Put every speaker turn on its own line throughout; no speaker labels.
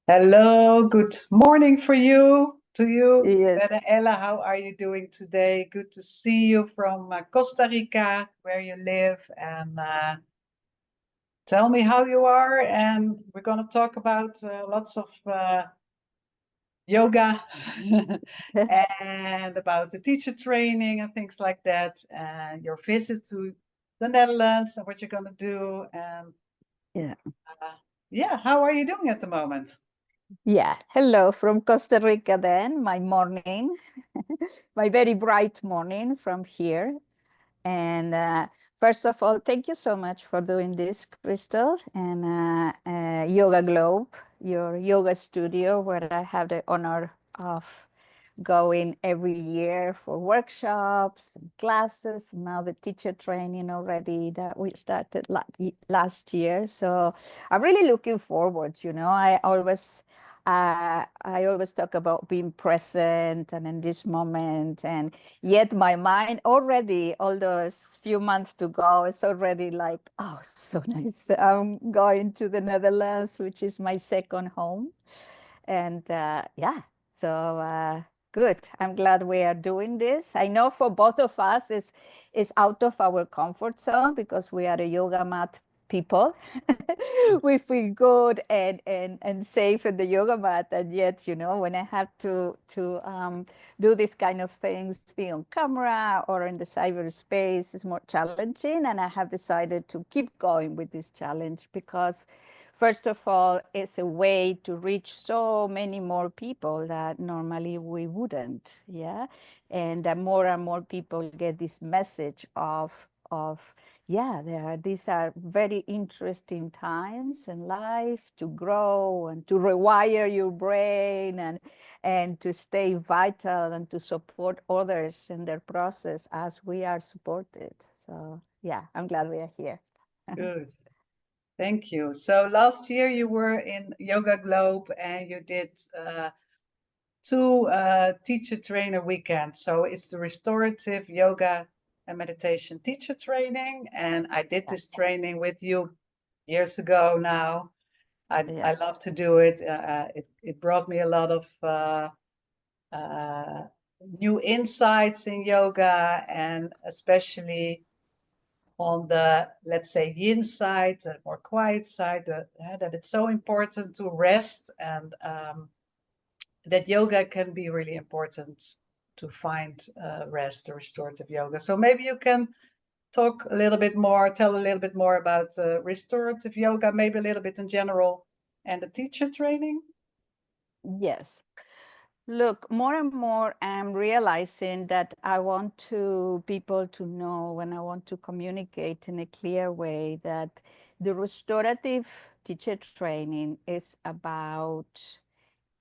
Hello, good morning for you, to you,
Yes,
Veda Ela. How are you doing today? Good to see you from Costa Rica, where you live, and tell me how you are. And we're going to talk about lots of yoga and about the teacher training and things like that, and your visit to the Netherlands and what you're going to do. And
yeah,
uh, yeah, how are you doing at the moment?
yeah. Hello from Costa Rica then, my morning, my very bright morning from here. And first of all, thank you so much for doing this, Christel, and Yoga Globe, your yoga studio, where I have the honor of going every year for workshops and classes. Now the teacher training already that we started last year. So I'm really looking forward. I always talk about being present and in this moment, and yet my mind already, all those few months to go, is already like, oh, so nice. I'm going to the Netherlands, which is my second home. And yeah, so good. I'm glad we are doing this. I know for both of us, it's out of our comfort zone because we are a yoga mat people. We feel good and safe in the yoga mat, and yet, when I have to do these kind of things, be on camera or in the cyberspace, is more challenging. And I have decided to keep going with this challenge because, first of all, it's a way to reach so many more people that normally we wouldn't, yeah? And that more and more people get this message of yeah, these are very interesting times in life to grow and to rewire your brain and to stay vital and to support others in their process as we are supported. So yeah, I'm glad we are here.
Good. Thank you. So last year you were in Yoga Globe and you did two teacher trainer weekends. So it's the restorative yoga and meditation teacher training. And I did this training with you years ago now. I
Yeah.
love to do it. It brought me a lot of uh, new insights in yoga, and especially on the, let's say, yin side, the more quiet side, that it's so important to rest, and that yoga can be really important to find rest, or restorative yoga. So maybe you can talk a little bit more, tell a little bit more about restorative yoga, maybe a little bit in general, and the teacher training.
Yes. Look, more and more I'm realizing that I want to people to know, and I want to communicate in a clear way, that the restorative teacher training is about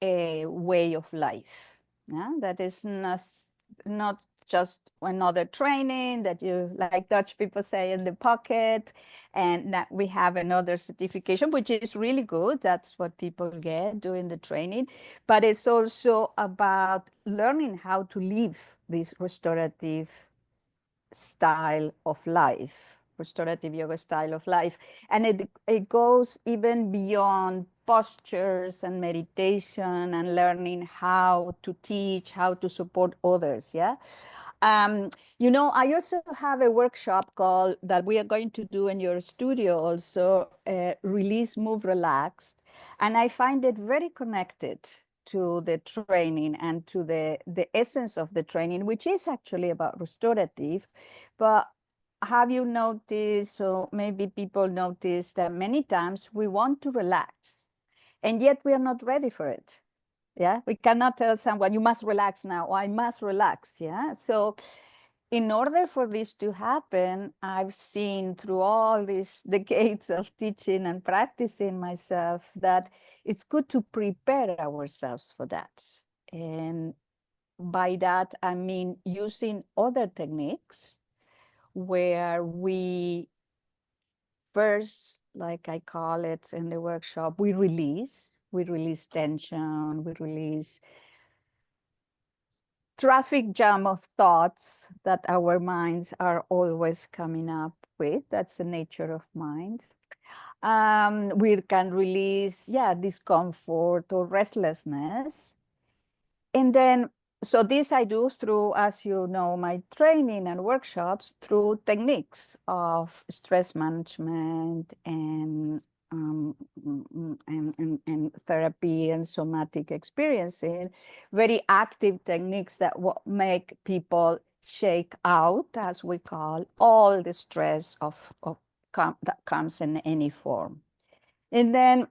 a way of life. Yeah? That is not just another training that you, like Dutch people say, in the pocket, and that we have another certification, which is really good. That's what people get doing the training. But it's also about learning how to live this restorative style of life, restorative yoga style of life. And it goes even beyond postures and meditation and learning how to teach, how to support others. Yeah. Um, I also have a workshop called that we are going to do in your studio also, Release, Move, Relaxed. And I find it very connected to the training and to the essence of the training, which is actually about restorative. But have you noticed, or maybe people notice, that many times we want to relax and yet we are not ready for it? Yeah, we cannot tell someone you must relax now, or I must relax. Yeah, so in order for this to happen, I've seen through all these decades of teaching and practicing myself that it's good to prepare ourselves for that. And by that, I mean using other techniques where we first, like I call it in the workshop, we release tension, we release traffic jam of thoughts that our minds are always coming up with. That's the nature of mind. We can release, discomfort or restlessness. And then, so this I do through, as you know, my training and workshops through techniques of stress management and and therapy and somatic experiencing, very active techniques that make people shake out, as we call, all the stress that comes in any form. And then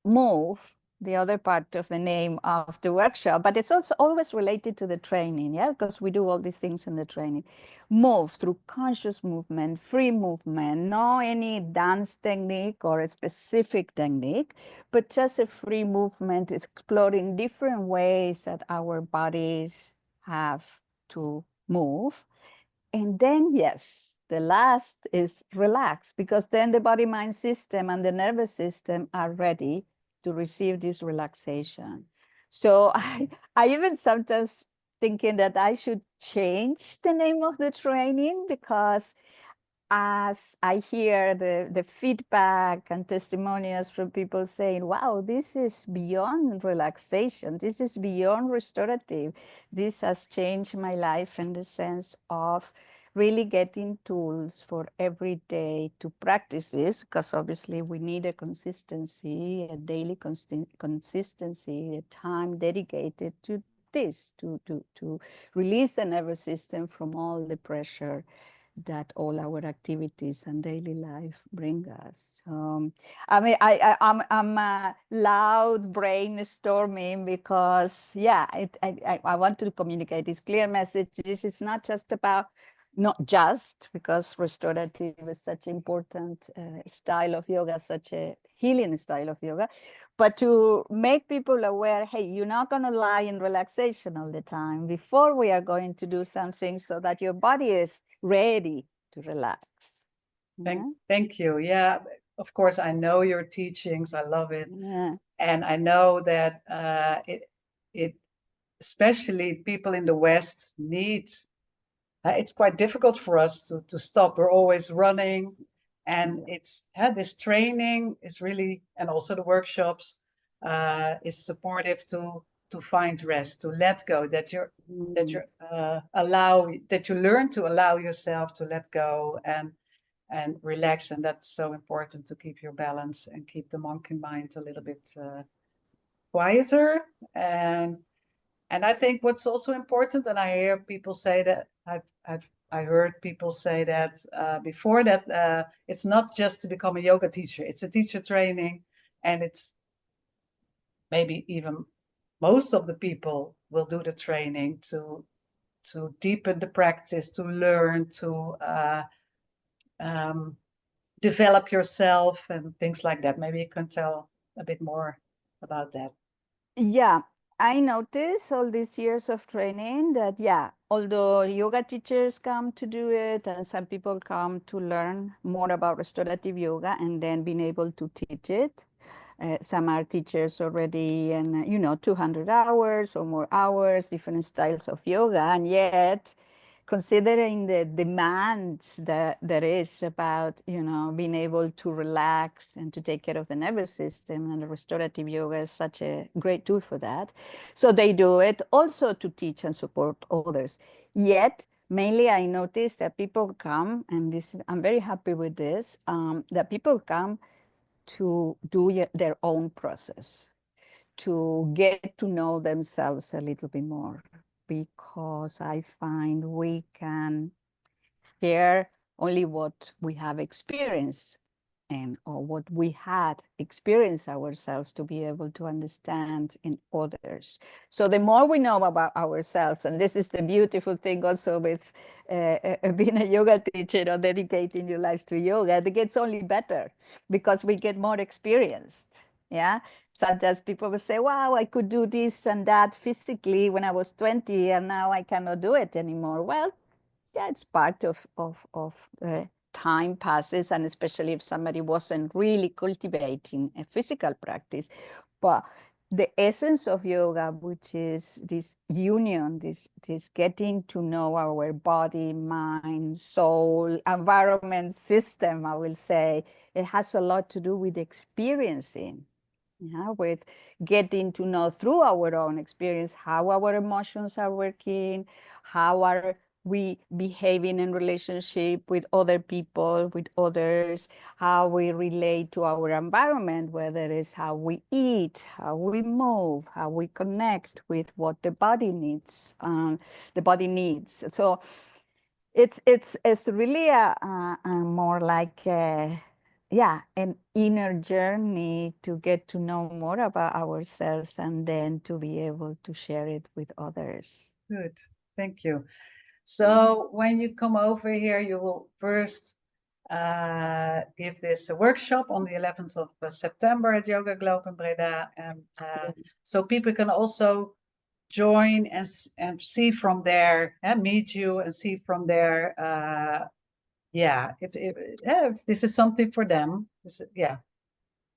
move, the other part of the name of the workshop, but it's also always related to the training, because we do all these things in the training. Move through conscious movement, free movement, no any dance technique or a specific technique, but just a free movement, exploring different ways that our bodies have to move. And then, yes, the last is relax, because then the body-mind system and the nervous system are ready to receive this relaxation. So I even sometimes thinking that I should change the name of the training, because as I hear the feedback and testimonials from people saying, wow, this is beyond relaxation, this is beyond restorative, this has changed my life in the sense of really getting tools for every day to practice this, because obviously we need a consistency, a daily consistency, a time dedicated to this, to release the nervous system from all the pressure that all our activities and daily life bring us. I mean, I'm loud brainstorming because, I want to communicate this clear message. This is not just about, not just because restorative is such an important style of yoga, such a healing style of yoga, but to make people aware, hey, you're not going to lie in relaxation all the time. Before we are going to do something so that your body is ready to relax.
Thank you. Yeah, of course, I know your teachings. I love it.
Yeah.
And I know that it especially people in the West need, it's quite difficult for us to stop. We're always running. And it's this training is really, and also the workshops is supportive to find rest, to let go, that you're that you learn to allow yourself to let go and relax. And that's so important to keep your balance and keep the monkey mind a little bit quieter. And I think what's also important, and I hear people say that, I heard people say that before, that it's not just to become a yoga teacher, it's a teacher training, and it's maybe even most of the people will do the training to deepen the practice, to learn, to develop yourself and things like that. Maybe you can tell a bit more about that.
Yeah, I noticed all these years of training that, although yoga teachers come to do it and some people come to learn more about restorative yoga and then being able to teach it, some are teachers already and, 200 hours or more hours, different styles of yoga, and yet considering the demand that there is about, being able to relax and to take care of the nervous system, and the restorative yoga is such a great tool for that. So they do it also to teach and support others. Yet, mainly I notice that people come, and this, I'm very happy with this, that people come to do their own process, to get to know themselves a little bit more, because I find we can share only what we have experienced and or what we had experienced ourselves to be able to understand in others. So the more we know about ourselves, and this is the beautiful thing also with being a yoga teacher or dedicating your life to yoga, it gets only better because we get more experienced. Yeah. Sometimes people will say, wow, I could do this and that physically when I was 20 and now I cannot do it anymore. Well, yeah, it's part of time passes, and especially if somebody wasn't really cultivating a physical practice. But the essence of yoga, which is this union, this getting to know our body, mind, soul, environment, system, I will say, it has a lot to do with experiencing, yeah, with getting to know through our own experience how our emotions are working, how are we behaving in relationship with other people, with others, how we relate to our environment, whether it's how we eat, how we move, how we connect with what the body needs. So it's really a more like yeah, an inner journey to get to know more about ourselves and then to be able to share it with others.
Good. Thank you. So when you come over here, you will first give this workshop on the 11th of September at Yoga Globe in Breda. And so people can also join and see from there, and meet you and see from there, yeah, if this is something for them,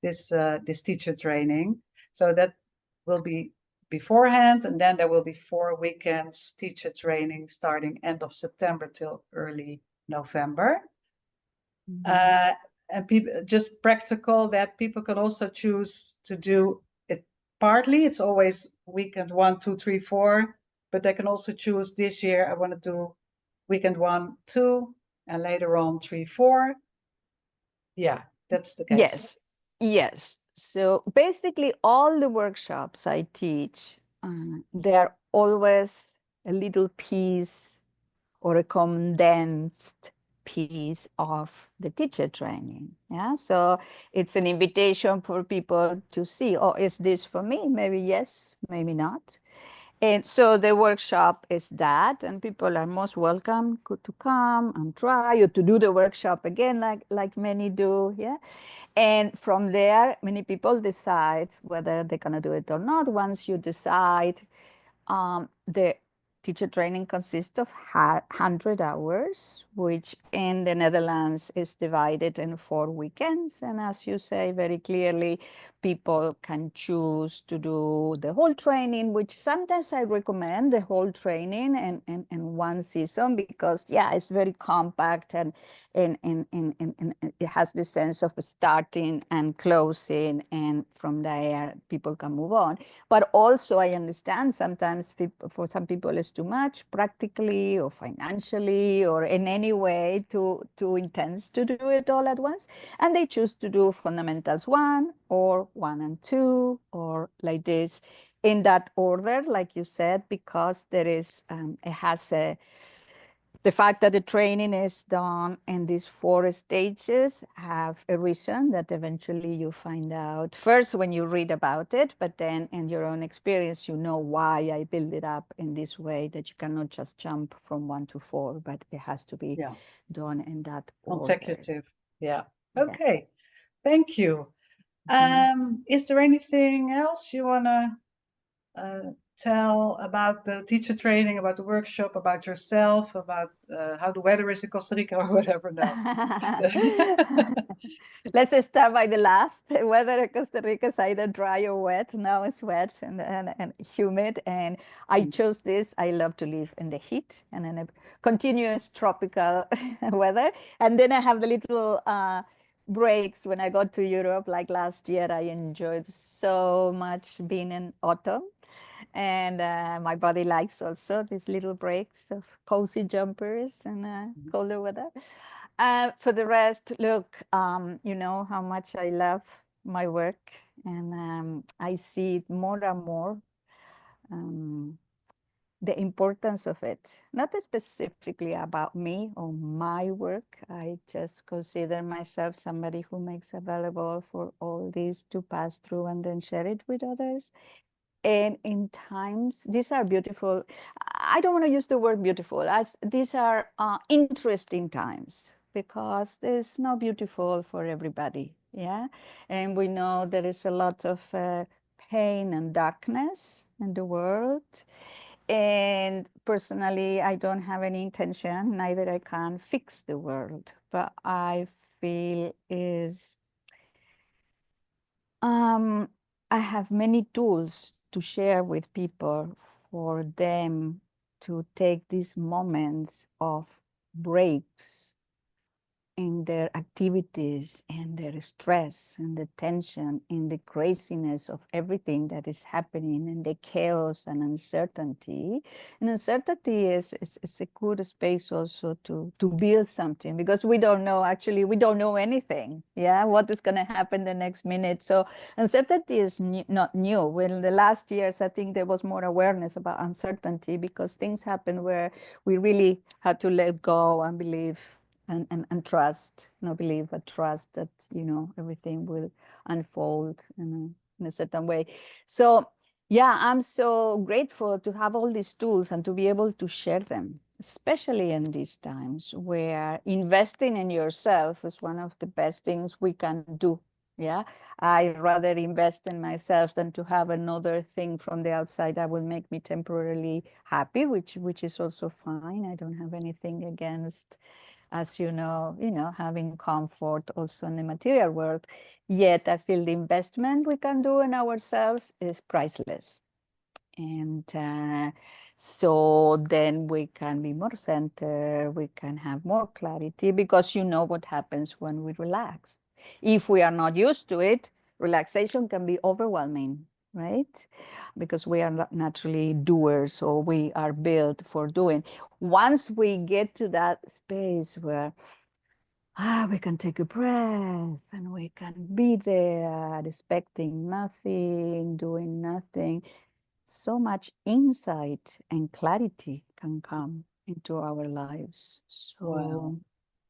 this teacher training. So that will be beforehand, and then there will be 4 weekends teacher training starting end of September till early November. And people just practical that people can also choose to do it partly. It's always weekend 1, 2, 3, 4, but they can also choose this year. I want to do weekend 1, 2, and later on 3, 4. Yeah, that's the case.
Yes, yes. So basically, all the workshops I teach, they're always a little piece or a condensed piece of the teacher training. Yeah, so it's an invitation for people to see, oh, is this for me? Maybe yes, maybe not. And so the workshop is that, and people are most welcome to come and try or to do the workshop again, like many do. Yeah. And from there, many people decide whether they're going to do it or not. Once you decide, the teacher training consists of 100 hours, which in the Netherlands is divided in 4 weekends. And as you say very clearly, people can choose to do the whole training, which sometimes I recommend the whole training in one season because, yeah, it's very compact and it has the sense of starting and closing, and from there people can move on. But also I understand sometimes for some people it's too much practically or financially or in any way too intense to do it all at once. And they choose to do fundamentals 1 or 1 and 2 or like this in that order, like you said, because there is, it has the fact that the training is done in these 4 stages have a reason that eventually you find out first when you read about it, but then in your own experience, you know why I build it up in this way, that you cannot just jump from 1 to 4, but it has to be done in that order.
Consecutive. Yeah.
Yeah.
Okay. Thank you. Is there anything else you want to tell about the teacher training, about the workshop, about yourself, about how the weather is in Costa Rica or whatever? No.
Let's just start by the last. Weather in Costa Rica is either dry or wet. Now it's wet and humid. And I chose this. I love to live in the heat and in a continuous tropical weather. And then I have the little breaks when I go to Europe. Like last year, I enjoyed so much being in autumn. And my body likes also these little breaks of cozy jumpers and colder weather. For the rest, look, you know how much I love my work, and I see it more and more, the importance of it, not specifically about me or my work. I just consider myself somebody who makes available for all this to pass through and then share it with others. And in times, these are beautiful. I don't want to use the word beautiful, as these are interesting times, because it's not beautiful for everybody. Yeah. And we know there is a lot of pain and darkness in the world. And personally, I don't have any intention, neither I can fix the world, but I feel is I have many tools to share with people for them to take these moments of breaks in their activities and their stress and the tension and the craziness of everything that is happening and the chaos and uncertainty. And uncertainty is a good space also to build something, because we don't know, actually, we don't know anything. Yeah, what is going to happen the next minute. So uncertainty is not new. Well, in the last years, I think there was more awareness about uncertainty because things happen where we really had to let go and believe and trust, not believe, but trust that, everything will unfold in a certain way. So yeah, I'm so grateful to have all these tools and to be able to share them, especially in these times where investing in yourself is one of the best things we can do. Yeah, I rather invest in myself than to have another thing from the outside that will make me temporarily happy, which is also fine. I don't have anything against, as having comfort also in the material world. Yet I feel the investment we can do in ourselves is priceless. And so then we can be more centered, we can have more clarity, because you know what happens when we relax. If we are not used to it, relaxation can be overwhelming, right? Because we are not naturally doers, or we are built for doing. Once we get to that space where we can take a breath and we can be there, expecting nothing, doing nothing, so much insight and clarity can come into our lives.
Well,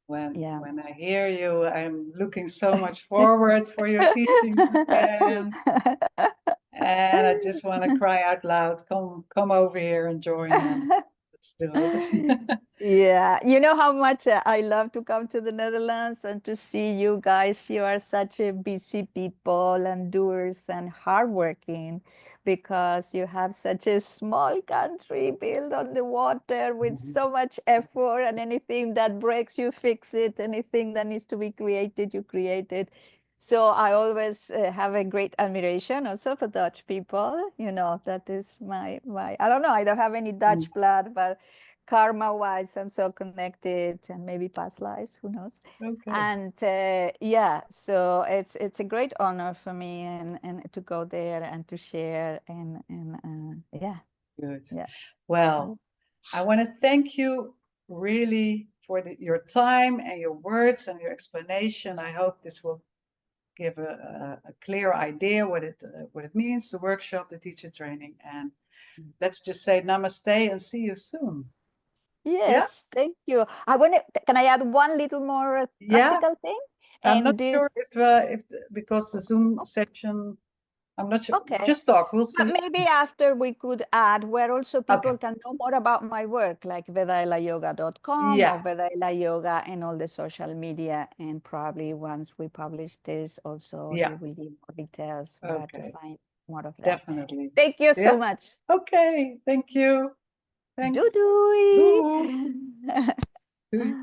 So, yeah.
when I hear you, I'm looking so much forward for your teachings again. And I just want to cry out loud, come over here and join in. Let's do it.
Yeah, you know how much I love to come to the Netherlands and to see you guys. You are such a busy people and doers and hardworking, because you have such a small country built on the water with so much effort, and anything that breaks, you fix it. Anything that needs to be created, you create it. So I always have a great admiration also for Dutch people. That is my, I don't know, I don't have any Dutch blood, but karma-wise, I'm so connected, and maybe past lives, who knows?
Okay,
And yeah, so it's a great honor for me, and to go there and to share, and yeah,
good.
yeah.
Well, I want to thank you really for your time and your words and your explanation. I hope this will give a clear idea what it means, the workshop, the teacher training. And let's just say namaste and see you soon. Yeah?
Yes, thank you. I want to. Can I add one little more
Yeah.
practical thing?
I'm not
And this,
sure if because the Zoom session, I'm not sure.
okay.
Just talk, we'll
But
see.
maybe after we could add where also
Okay.
people can know more about my work, like vedaelayoga.com or
Yeah.
Veda Ela Yoga and all the social media. And probably once we publish this, also
Yeah.
it will give more details where to
Okay.
find more of that.
Definitely.
Thank you so
Yeah.
much.
Okay. Thank you. Thanks.
Doei.
Doei. Doei.